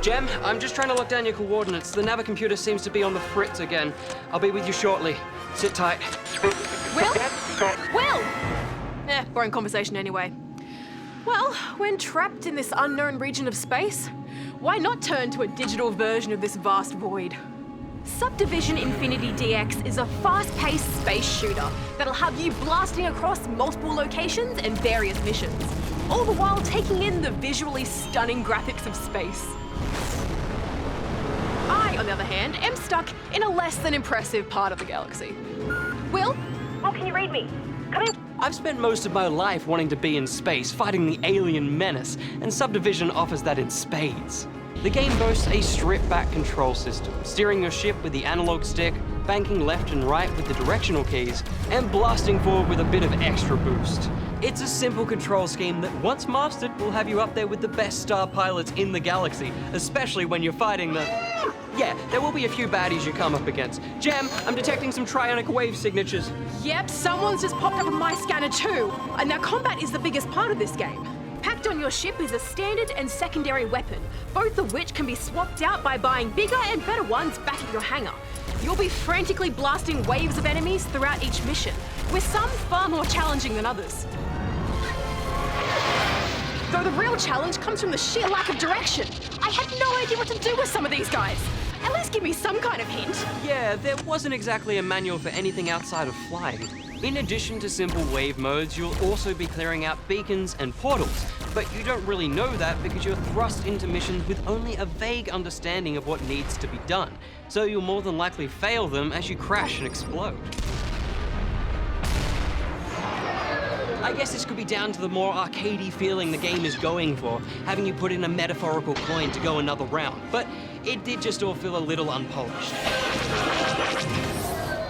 Jem, I'm just trying to lock down your coordinates. The navicomputer seems to be on the fritz again. I'll be with you shortly. Sit tight. Will? Will! Boring conversation anyway. Well, when trapped in this unknown region of space, why not turn to a digital version of this vast void? Subdivision Infinity DX is a fast-paced space shooter that'll have you blasting across multiple locations and various missions, all the while taking in the visually stunning graphics of space. I, on the other hand, am stuck in a less than impressive part of the galaxy. Will? Oh, can you read me? Come in. I've spent most of my life wanting to be in space, fighting the alien menace, and Subdivision offers that in spades. The game boasts a stripped-back control system, steering your ship with the analog stick, banking left and right with the directional keys, and blasting forward with a bit of extra boost. It's a simple control scheme that, once mastered, will have you up there with the best star pilots in the galaxy, especially when you're fighting the... Yeah, there will be a few baddies you come up against. Jem, I'm detecting some trionic wave signatures. Yep, someone's just popped up on my scanner too. And now combat is the biggest part of this game. Packed on your ship is a standard and secondary weapon, both of which can be swapped out by buying bigger and better ones back at your hangar. You'll be frantically blasting waves of enemies throughout each mission, with some far more challenging than others. Though the real challenge comes from the sheer lack of direction. I had no idea what to do with some of these guys. At least give me some kind of hint. Yeah, there wasn't exactly a manual for anything outside of flying. In addition to simple wave modes, you'll also be clearing out beacons and portals, but you don't really know that because you're thrust into missions with only a vague understanding of what needs to be done, so you'll more than likely fail them as you crash and explode. I guess this could be down to the more arcadey feeling the game is going for, having you put in a metaphorical coin to go another round, but it did just all feel a little unpolished.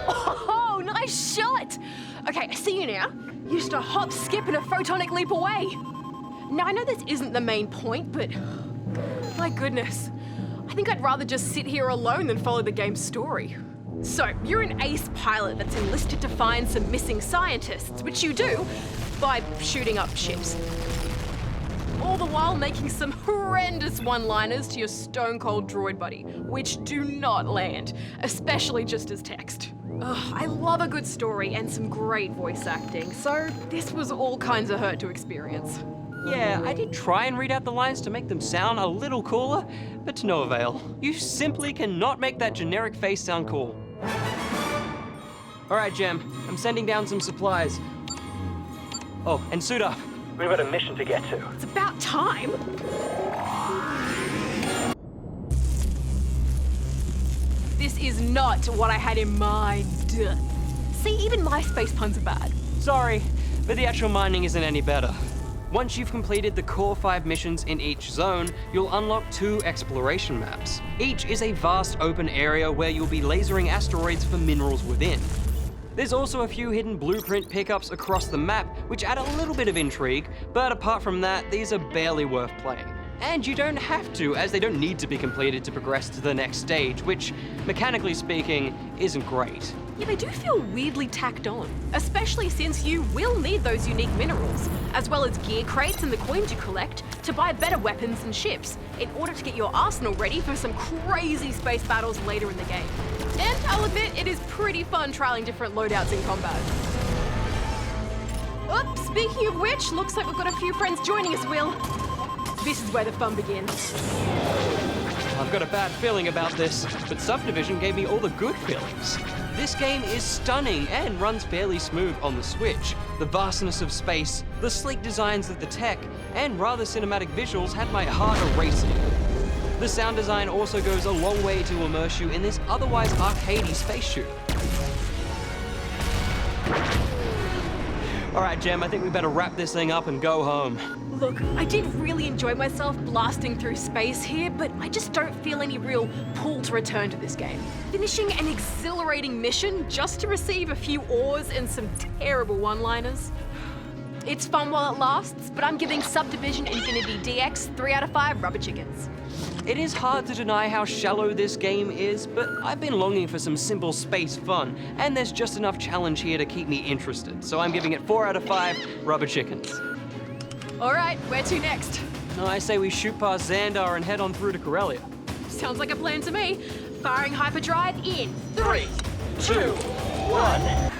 Oh, nice shot! Okay, I see you now. You're just a hop, skip, and a photonic leap away. Now, I know this isn't the main point, but my goodness. I think I'd rather just sit here alone than follow the game's story. So, you're an ace pilot that's enlisted to find some missing scientists, which you do by shooting up ships. All the while making some horrendous one-liners to your stone-cold droid buddy, which do not land, especially just as text. Ugh, I love a good story and some great voice acting, so this was all kinds of hurt to experience. Yeah, I did try and read out the lines to make them sound a little cooler, but to no avail. You simply cannot make that generic face sound cool. All right, Jem, I'm sending down some supplies. Oh, and suit up. We've got a mission to get to. It's about time. This is not what I had in mind. See, even my space puns are bad. Sorry, but the actual mining isn't any better. Once you've completed the core 5 missions in each zone, you'll unlock 2 exploration maps. Each is a vast open area where you'll be lasering asteroids for minerals within. There's also a few hidden blueprint pickups across the map, which add a little bit of intrigue, but apart from that, these are barely worth playing. And you don't have to, as they don't need to be completed to progress to the next stage, which, mechanically speaking, isn't great. Yeah, they do feel weirdly tacked on, especially since you will need those unique minerals, as well as gear crates and the coins you collect to buy better weapons and ships, in order to get your arsenal ready for some crazy space battles later in the game. And I'll admit, it is pretty fun trialing different loadouts in combat. Oh, speaking of which, looks like we've got a few friends joining us, Will. This is where the fun begins. I've got a bad feeling about this, but Subdivision gave me all the good feelings. This game is stunning and runs fairly smooth on the Switch. The vastness of space, the sleek designs of the tech, and rather cinematic visuals had my heart racing. The sound design also goes a long way to immerse you in this otherwise arcadey space shooter. All right, Jem, I think we better wrap this thing up and go home. Look, I did really enjoy myself blasting through space here, but I just don't feel any real pull to return to this game. Finishing an exhilarating mission just to receive a few ores and some terrible one-liners. It's fun while it lasts, but I'm giving Subdivision Infinity DX 3 out of 5 rubber chickens. It is hard to deny how shallow this game is, but I've been longing for some simple space fun, and there's just enough challenge here to keep me interested, so I'm giving it 4 out of 5 rubber chickens. All right, where to next? No, I say we shoot past Xandar and head on through to Corellia. Sounds like a plan to me. Firing hyperdrive in 3, 2, 1.